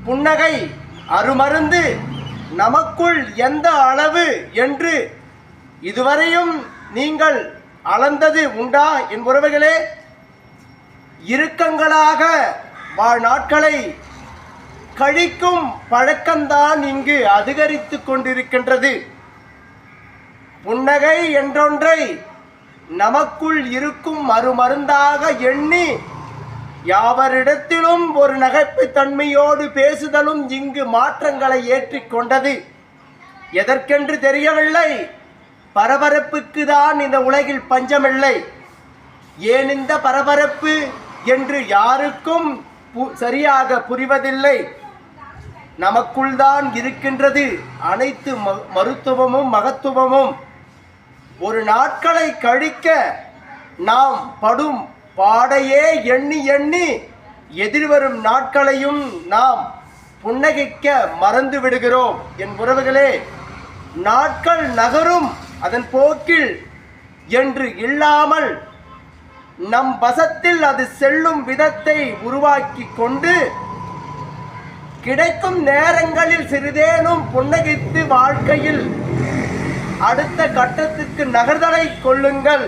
புன்னகை அருமருந்து நமக்குள் எந்த அளவு என்று இதுவரையும் நீங்கள் அளந்தது உண்டா என் உறவுகளே? இறுக்கங்களாக நாட்களை கழிக்கும் பழக்கம்தான் இங்கு அதிகரித்து கொண்டிருக்கின்றது. புன்னகை என்றொன்றை நமக்குள் இருக்கும் மறுமருந்தாக எண்ணி யாவரிடத்திலும் ஒரு நகைப்பு தன்மையோடு பேசுதலும் இங்கு மாற்றங்களை ஏற்றிக்கொண்டது. எதற்கென்று தெரியவில்லை. பரபரப்புக்கு தான் இந்த உலகில் பஞ்சமில்லை. ஏன் இந்த பரபரப்பு என்று யாருக்கும் சரியாக புரிவதில்லை. நமக்குள் தான் இருக்கின்றது அனைத்து மருத்துவமும் மகத்துவமும். ஒரு நாட்களை கழிக்க நாம் படும் பாடையே எண்ணி எண்ணி எதிர்வரும் நாட்களையும் நாம் புன்னகைக்க மறந்து விடுகிறோம் என் உறவுகளே. நாட்கள் நகரும் அதன் போக்கில் என்று இல்லாமல் நம் வசத்தில் அது செல்லும் விதத்தை உருவாக்கி கொண்டு கிடைக்கும் நேரங்களில் சிறிதேனும் புன்னகைத்து வாழ்க்கையில் அடுத்த கட்டத்துக்கு நகர்தலை கொள்ளுங்கள்.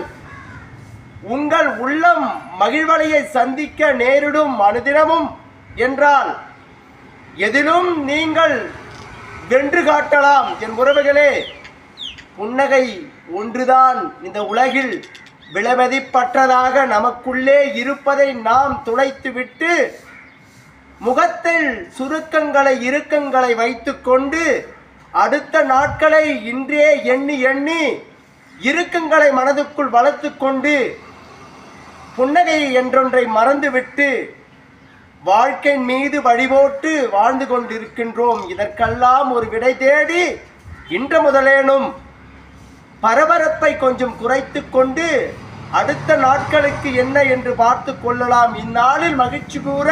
உங்கள் உள்ளம் மகிழ்வலையை சந்திக்க நேரிடும் அனுதினமும் என்றால் எதிலும் நீங்கள் வென்று காட்டலாம் என் உறவுகளே. புன்னகை ஒன்றுதான் இந்த உலகில் விலைமதிப்பற்றதாக நமக்குள்ளே இருப்பதை நாம் துளைத்துவிட்டு முகத்தில் சுருக்கங்களை இறுக்கங்களை வைத்துக்கொண்டு அடுத்த நாட்களை இன்றே எண்ணி எண்ணி இறுக்கங்களை மனதுக்குள் வளர்த்து கொண்டு புன்னகை என்றொன்றை மறந்துவிட்டு வாழ்க்கை மீது வழிபோட்டு வாழ்ந்து கொண்டிருக்கின்றோம். இதற்கெல்லாம் ஒரு விடை தேடி இன்று முதலேனும் பரபரப்பை கொஞ்சம் குறைத்து கொண்டு அடுத்த நாட்களுக்கு என்ன என்று பார்த்து கொள்ளலாம். இந்நாளில் மகிழ்ச்சி கூற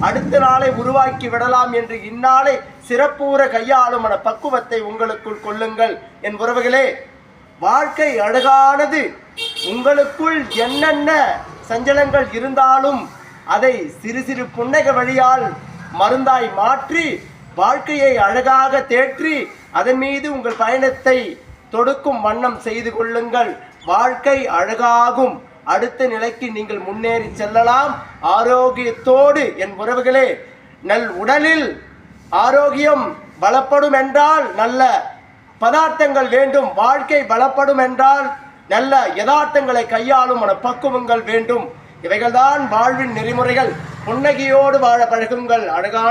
அடுத்த நாளை உருவாக்கி விடலாம் என்று இந்நாளை சிறப்பூற கையாளும் மன பக்குவத்தை உங்களுக்குள் கொள்ளுங்கள் என் உறவுகளே. வாழ்க்கை அழகானது. உங்களுக்குள் என்னென்ன சஞ்சலங்கள் இருந்தாலும் அதை சிறு சிறு புன்னகை வழியால் மருந்தாய் மாற்றி வாழ்க்கையை அழகாக தேற்றி அதன் மீது உங்கள் பயணத்தை தொடுக்கும் வண்ணம் செய்து கொள்ளுங்கள். வாழ்க்கை அழகாகும். அடுத்த நிலைக்கு நீங்கள் முன்னேறி செல்லலாம் ஆரோக்கியத்தோடு என் உறவுகளே. நல் உடலில் ஆரோக்கியம் பலப்படும் என்றால் நல்ல பதார்த்தங்கள் வேண்டும். வாழ்க்கை பலப்படும் என்றால் நல்ல யதார்த்தங்களை கையாளும் மன பக்குவங்கள் வேண்டும். இவைகள்தான் வாழ்வின் நெறிமுறைகள். புன்னகையோடு வாழ பழகுங்கள். அழகான